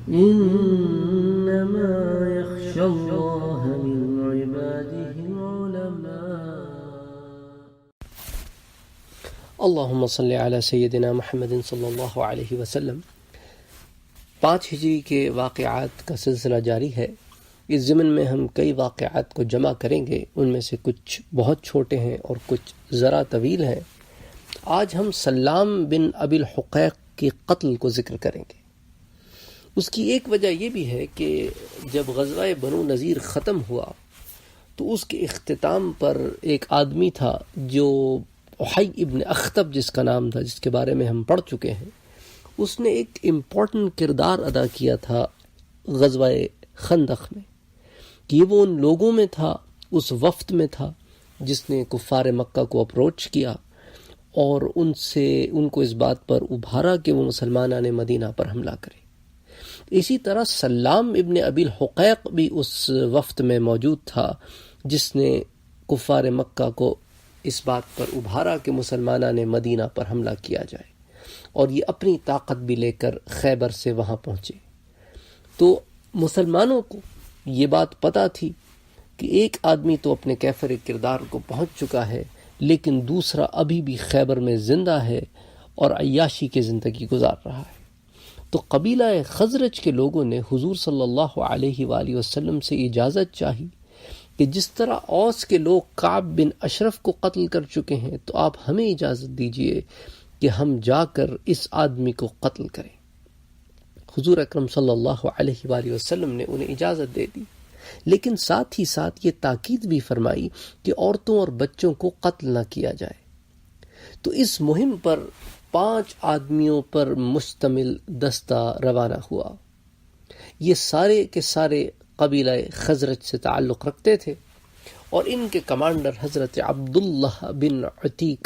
إنما يخشى الله من عباده العلماء. اللہم صلی علی سیدنا محمد صلی اللہ علیہ وسلم۔ 5 ہجری کے واقعات کا سلسلہ جاری ہے۔ اس ضمن میں ہم کئی واقعات کو جمع کریں گے، ان میں سے کچھ بہت چھوٹے ہیں اور کچھ ذرا طویل ہیں۔ آج ہم سلام بن ابی الحقیق کے قتل کو ذکر کریں گے۔ اس کی ایک وجہ یہ بھی ہے کہ جب غزوہ بنو نذیر ختم ہوا تو اس کے اختتام پر ایک آدمی تھا جو احی ابن اخطب جس کا نام تھا، جس کے بارے میں ہم پڑھ چکے ہیں۔ اس نے ایک امپورٹنٹ کردار ادا کیا تھا غزوہ خندق میں، کہ وہ ان لوگوں میں تھا، اس وفد میں تھا جس نے کفار مکہ کو اپروچ کیا اور ان کو اس بات پر ابھارا کہ وہ مسلمانان مدینہ پر حملہ کرے۔ اسی طرح سلام ابن ابی الحقیق بھی اس وفد میں موجود تھا جس نے کفار مکہ کو اس بات پر ابھارا کہ مسلمانان مدینہ پر حملہ کیا جائے، اور یہ اپنی طاقت بھی لے کر خیبر سے وہاں پہنچے۔ تو مسلمانوں کو یہ بات پتہ تھی کہ ایک آدمی تو اپنے کیفر کردار کو پہنچ چکا ہے، لیکن دوسرا ابھی بھی خیبر میں زندہ ہے اور عیاشی کی زندگی گزار رہا ہے۔ تو قبیلہ خزرج کے لوگوں نے حضور صلی اللہ علیہ وآلہ وسلم سے اجازت چاہی کہ جس طرح اوس کے لوگ کعب بن اشرف کو قتل کر چکے ہیں، تو آپ ہمیں اجازت دیجئے کہ ہم جا کر اس آدمی کو قتل کریں۔ حضور اکرم صلی اللہ علیہ وآلہ وسلم نے انہیں اجازت دے دی، لیکن ساتھ ہی ساتھ یہ تاکید بھی فرمائی کہ عورتوں اور بچوں کو قتل نہ کیا جائے۔ تو اس مہم پر 5 آدمیوں پر مشتمل دستہ روانہ ہوا۔ یہ سارے کے سارے قبیلہ خزرج سے تعلق رکھتے تھے، اور ان کے کمانڈر حضرت عبداللہ بن عتیق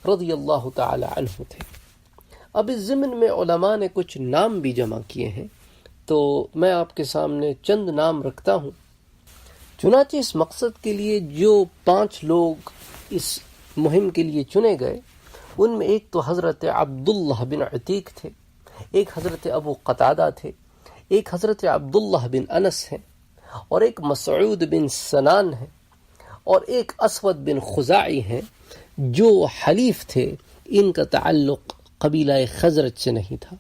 رضی اللہ تعالی عنہ تھے۔ اب اس ضمن میں علماء نے کچھ نام بھی جمع کیے ہیں، تو میں آپ کے سامنے چند نام رکھتا ہوں۔ چنانچہ اس مقصد کے لیے جو 5 لوگ اس مہم کے لیے چنے گئے، ان میں ایک تو حضرت عبداللہ بن عتیق تھے، ایک حضرت ابو قتادہ تھے، ایک حضرت عبداللہ بن انس ہیں، اور ایک مسعود بن سنان ہیں، اور ایک اسود بن خزاعی ہیں، جو حلیف تھے۔ ان کا تعلق قبیلہ خزرج سے نہیں تھا۔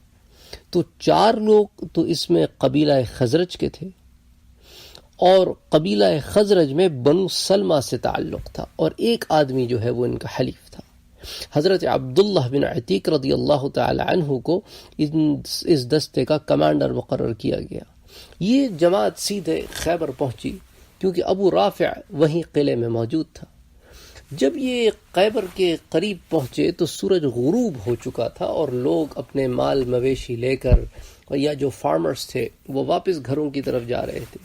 تو 4 لوگ تو اس میں قبیلہ خزرج کے تھے، اور قبیلہ خزرج میں بنو سلمہ سے تعلق تھا، اور ایک آدمی جو ہے وہ ان کا حلیف تھا۔ حضرت عبداللہ بن عتیق رضی اللہ تعالی عنہ کو اس دستے کا کمانڈر مقرر کیا گیا۔ یہ جماعت سیدھے خیبر پہنچی، کیونکہ ابو رافع وہیں قلعے میں موجود تھا۔ جب یہ خیبر کے قریب پہنچے تو سورج غروب ہو چکا تھا، اور لوگ اپنے مال مویشی لے کر، یا جو فارمرز تھے وہ واپس گھروں کی طرف جا رہے تھے۔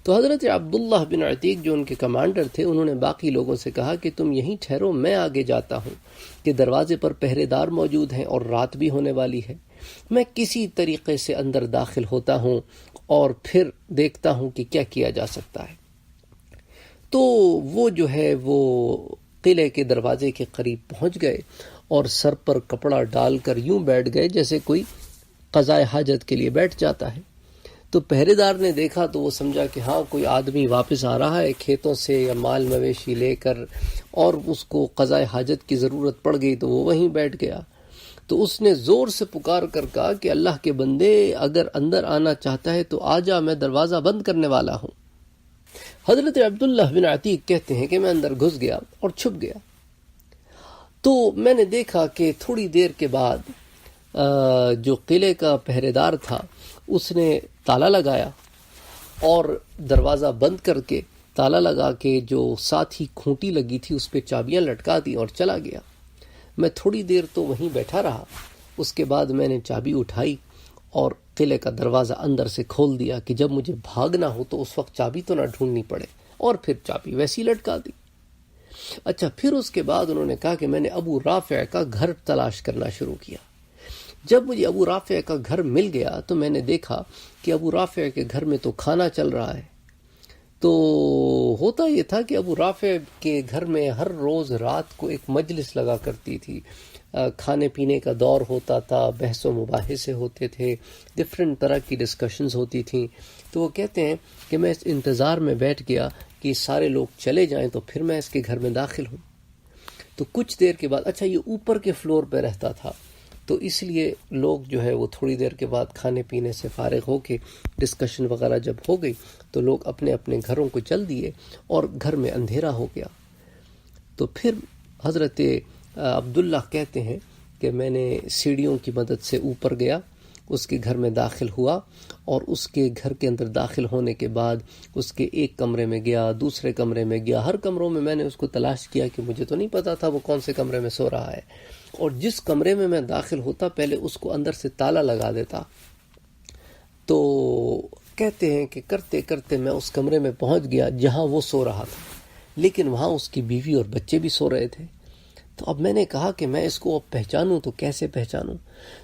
تو حضرت عبداللہ بن عتیق جو ان کے کمانڈر تھے، انہوں نے باقی لوگوں سے کہا کہ تم یہیں ٹھہرو، میں آگے جاتا ہوں، کہ دروازے پر پہرے دار موجود ہیں اور رات بھی ہونے والی ہے۔ میں کسی طریقے سے اندر داخل ہوتا ہوں اور پھر دیکھتا ہوں کہ کیا کیا جا سکتا ہے۔ تو وہ جو ہے وہ قلعے کے دروازے کے قریب پہنچ گئے، اور سر پر کپڑا ڈال کر یوں بیٹھ گئے جیسے کوئی قضائے حاجت کے لیے بیٹھ جاتا ہے۔ تو پہرے دار نے دیکھا تو وہ سمجھا کہ ہاں کوئی آدمی واپس آ رہا ہے کھیتوں سے یا مال مویشی لے کر، اور اس کو قضائے حاجت کی ضرورت پڑ گئی تو وہ وہیں بیٹھ گیا۔ تو اس نے زور سے پکار کر کہا کہ اللہ کے بندے، اگر اندر آنا چاہتا ہے تو آ جا، میں دروازہ بند کرنے والا ہوں۔ حضرت عبداللہ بن عتیق کہتے ہیں کہ میں اندر گھس گیا اور چھپ گیا۔ تو میں نے دیکھا کہ تھوڑی دیر کے بعد جو قلعے کا پہرے دار تھا اس نے تالا لگایا، اور دروازہ بند کر کے تالا لگا کے جو ساتھ ہی کھونٹی لگی تھی اس پہ چابیاں لٹکا دی اور چلا گیا۔ میں تھوڑی دیر تو وہیں بیٹھا رہا، اس کے بعد میں نے چابی اٹھائی اور قلعے کا دروازہ اندر سے کھول دیا کہ جب مجھے بھاگنا ہو تو اس وقت چابی تو نہ ڈھونڈنی پڑے، اور پھر چابی ویسی لٹکا دی۔ اچھا، پھر اس کے بعد انہوں نے کہا کہ میں نے ابو رافع کا گھر تلاش کرنا شروع کیا۔ جب مجھے ابو رافع کا گھر مل گیا تو میں نے دیکھا کہ ابو رافع کے گھر میں تو کھانا چل رہا ہے۔ تو ہوتا یہ تھا کہ ابو رافع کے گھر میں ہر روز رات کو ایک مجلس لگا کرتی تھی کھانے پینے کا دور ہوتا تھا، بحث و مباحثے ہوتے تھے، ڈفرینٹ طرح کی ڈسکشنز ہوتی تھیں. تو وہ کہتے ہیں کہ میں اس انتظار میں بیٹھ گیا کہ سارے لوگ چلے جائیں تو پھر میں اس کے گھر میں داخل ہوں. تو کچھ دیر کے بعد، اچھا یہ اوپر کے فلور پہ رہتا تھا تو اس لیے لوگ جو ہے وہ تھوڑی دیر کے بعد کھانے پینے سے فارغ ہو کے ڈسکشن وغیرہ جب ہو گئی تو لوگ اپنے اپنے گھروں کو چل دیے اور گھر میں اندھیرا ہو گیا. تو پھر حضرت عبداللہ کہتے ہیں کہ میں نے سیڑھیوں کی مدد سے اوپر گیا، اس کے گھر میں داخل ہوا، اور اس کے گھر کے اندر داخل ہونے کے بعد اس کے ایک کمرے میں گیا، دوسرے کمرے میں گیا، ہر کمروں میں نے اس کو تلاش کیا کہ مجھے تو نہیں پتا تھا وہ کون سے کمرے میں سو رہا ہے، اور جس کمرے میں میں داخل ہوتا پہلے اس کو اندر سے تالا لگا دیتا. تو کہتے ہیں کہ کرتے کرتے میں اس کمرے میں پہنچ گیا جہاں وہ سو رہا تھا، لیکن وہاں اس کی بیوی اور بچے بھی سو رہے تھے. تو اب میں نے کہا کہ میں اس کو اب پہچانوں تو کیسے پہچانوں؟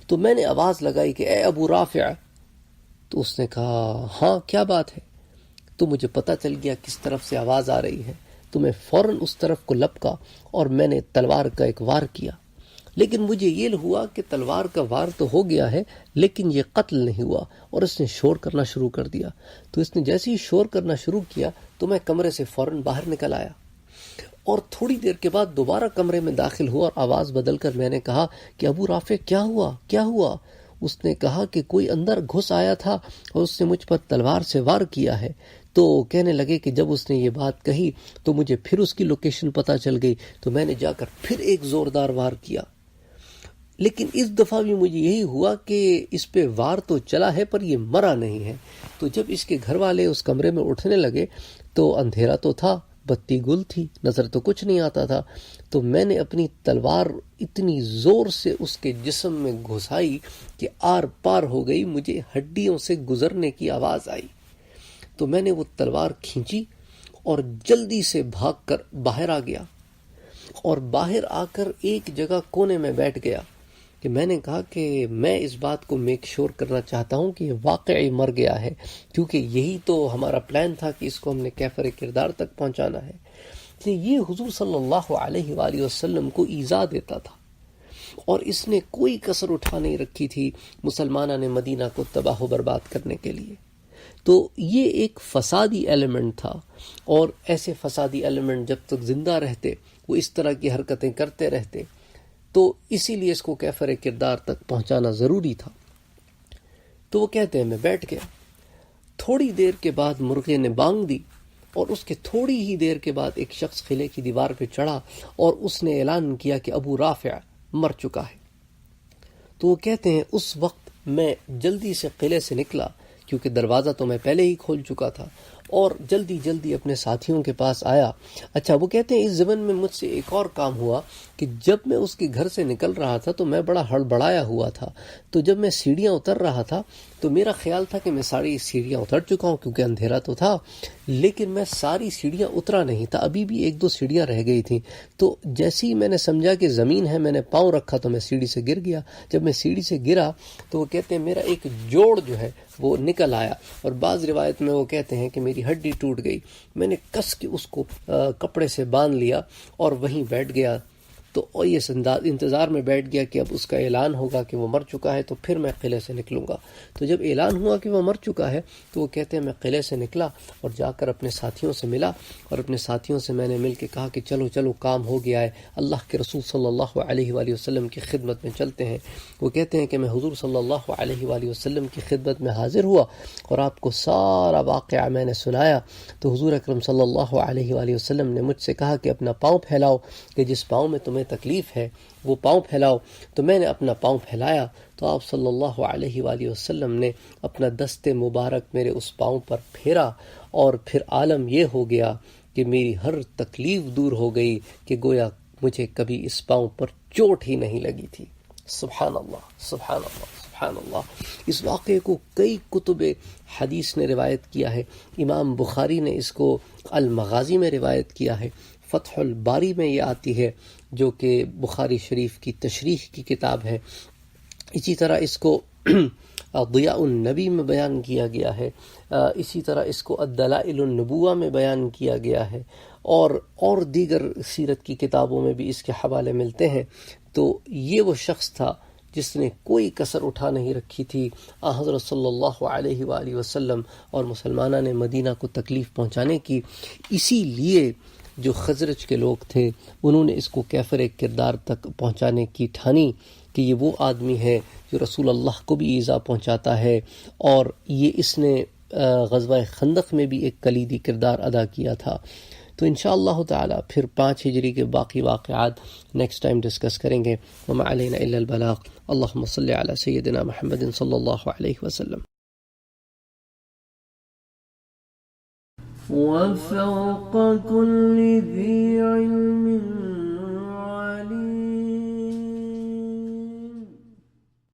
تو میں نے آواز لگائی کہ اے ابو رافع. تو اس نے کہا ہاں کیا بات ہے؟ تو مجھے پتہ چل گیا کس طرف سے آواز آ رہی ہے. تو میں فوراً اس طرف کو لپکا اور میں نے تلوار کا ایک وار کیا. لیکن مجھے یہ ہوا کہ تلوار کا وار تو ہو گیا ہے لیکن یہ قتل نہیں ہوا، اور اس نے شور کرنا شروع کر دیا. تو اس نے جیسے ہی شور کرنا شروع کیا تو میں کمرے سے فوراً باہر نکل آیا، اور تھوڑی دیر کے بعد دوبارہ کمرے میں داخل ہوا اور آواز بدل کر میں نے کہا کہ ابو رافع کیا ہوا کیا ہوا؟ اس نے کہا کہ کوئی اندر گھس آیا تھا اور اس نے مجھ پر تلوار سے وار کیا ہے. تو کہنے لگے کہ جب اس نے یہ بات کہی تو مجھے پھر اس کی لوکیشن پتہ چل گئی، تو میں نے جا کر پھر ایک زوردار وار کیا. لیکن اس دفعہ بھی مجھے یہی ہوا کہ اس پہ وار تو چلا ہے پر یہ مرا نہیں ہے. تو جب اس کے گھر والے اس کمرے میں اٹھنے لگے تو اندھیرا تو تھا، بتی گل تھی، نظر تو کچھ نہیں آتا تھا. تو میں نے اپنی تلوار اتنی زور سے اس کے جسم میں گھسائی کہ آر پار ہو گئی، مجھے ہڈیوں سے گزرنے کی آواز آئی. تو میں نے وہ تلوار کھینچی اور جلدی سے بھاگ کر باہر آ گیا، اور باہر آ کر ایک جگہ کونے میں بیٹھ گیا کہ میں نے کہا کہ میں اس بات کو میک شور کرنا چاہتا ہوں کہ یہ واقعی مر گیا ہے، کیونکہ یہی تو ہمارا پلان تھا کہ اس کو ہم نے کیفر کردار تک پہنچانا ہے. یہ حضور صلی اللہ علیہ وآلہ وسلم کو ایذا دیتا تھا، اور اس نے کوئی کسر اٹھا نہیں رکھی تھی مسلمانوں نے مدینہ کو تباہ و برباد کرنے کے لیے. تو یہ ایک فسادی ایلیمنٹ تھا، اور ایسے فسادی ایلیمنٹ جب تک زندہ رہتے وہ اس طرح کی حرکتیں کرتے رہتے، تو اسی لیے اس کو کیفر کردار تک پہنچانا ضروری تھا. تو وہ کہتے ہیں میں بیٹھ گیا. تھوڑی دیر کے بعد مرغے نے بانگ دی، اور اس کے تھوڑی ہی دیر کے بعد ایک شخص قلعے کی دیوار پہ چڑھا اور اس نے اعلان کیا کہ ابو رافع مر چکا ہے. تو وہ کہتے ہیں اس وقت میں جلدی سے قلعے سے نکلا، کیونکہ دروازہ تو میں پہلے ہی کھول چکا تھا، اور جلدی جلدی اپنے ساتھیوں کے پاس آیا. اچھا وہ کہتے ہیں اس زمن میں مجھ سے ایک اور کام ہوا کہ جب میں اس کے گھر سے نکل رہا تھا تو میں بڑا ہڑبڑایا ہوا تھا. تو جب میں سیڑھیاں اتر رہا تھا تو میرا خیال تھا کہ میں ساری سیڑھیاں اتر چکا ہوں کیونکہ اندھیرا تو تھا، لیکن میں ساری سیڑھیاں اترا نہیں تھا، ابھی بھی ایک دو سیڑھیاں رہ گئی تھیں. تو جیسے ہی میں نے سمجھا کہ زمین ہے، میں نے پاؤں رکھا تو میں سیڑھی سے گر گیا. جب میں سیڑھی سے گرا تو وہ کہتے ہیں میرا ایک جوڑ جو ہے وہ نکل آیا، اور بعض روایت میں وہ کہتے ہیں کہ میری ہڈی ٹوٹ گئی. میں نے کس کے اس کو کپڑے سے باندھ لیا اور وہیں بیٹھ گیا. تو یہ انتظار میں بیٹھ گیا کہ اب اس کا اعلان ہوگا کہ وہ مر چکا ہے تو پھر میں قلعے سے نکلوں گا. تو جب اعلان ہوا کہ وہ مر چکا ہے تو وہ کہتے ہیں میں قلعے سے نکلا اور جا کر اپنے ساتھیوں سے ملا، اور اپنے ساتھیوں سے میں نے مل کے کہا کہ چلو چلو کام ہو گیا ہے، اللہ کے رسول صلی اللہ علیہ وآلہ وسلم کی خدمت میں چلتے ہیں. وہ کہتے ہیں کہ میں حضور صلی اللہ علیہ وآلہ وسلم کی خدمت میں حاضر ہوا اور آپ کو سارا واقعہ میں نے سنایا. تو حضور اکرم صلی اللہ علیہ وآلہ وسلم نے مجھ سے کہا کہ اپنا پاؤں پھیلاؤ، کہ جس پاؤں میں تمہیں تکلیف ہے وہ پاؤں پھیلاؤ. تو میں نے اپنا پاؤں پھیلایا تو آپ صلی اللہ علیہ وآلہ وسلم نے اپنا دست مبارک میرے اس پاؤں پر پھیرا، اور پھر عالم یہ ہو گیا کہ میری ہر تکلیف دور ہو گئی کہ گویا مجھے کبھی اس پاؤں پر چوٹ ہی نہیں لگی تھی. سبحان اللہ سبحان اللہ سبحان اللہ. اس واقعے کو کئی کتب حدیث نے روایت کیا ہے. امام بخاری نے اس کو المغازی میں روایت کیا ہے، فتح الباری میں یہ آتی ہے جو کہ بخاری شریف کی تشریح کی کتاب ہے. اسی طرح اس کو ضیاء النبی میں بیان کیا گیا ہے، اسی طرح اس کو الدلائل النبوہ میں بیان کیا گیا ہے، اور دیگر سیرت کی کتابوں میں بھی اس کے حوالے ملتے ہیں۔ تو یہ وہ شخص تھا جس نے کوئی کسر اٹھا نہیں رکھی تھی حضرت صلی اللہ علیہ وآلہ وسلم اور مسلمانہ نے مدینہ کو تکلیف پہنچانے کی۔ اسی لیے جو خزرج کے لوگ تھے انہوں نے اس کو کیفر کردار تک پہنچانے کی ٹھانی کہ یہ وہ آدمی ہے جو رسول اللہ کو بھی ایذا پہنچاتا ہے، اور یہ اس نے غزوہ خندق میں بھی ایک کلیدی کردار ادا کیا تھا۔ تو انشاءاللہ تعالی پھر 5 ہجری کے باقی واقعات نیکسٹ ٹائم ڈسکس کریں گے۔ وما علینا الا البلاغ۔ اللہم صلی علی سیدنا محمد صلی اللہ علیہ وسلم۔ وفوق كل ذي علم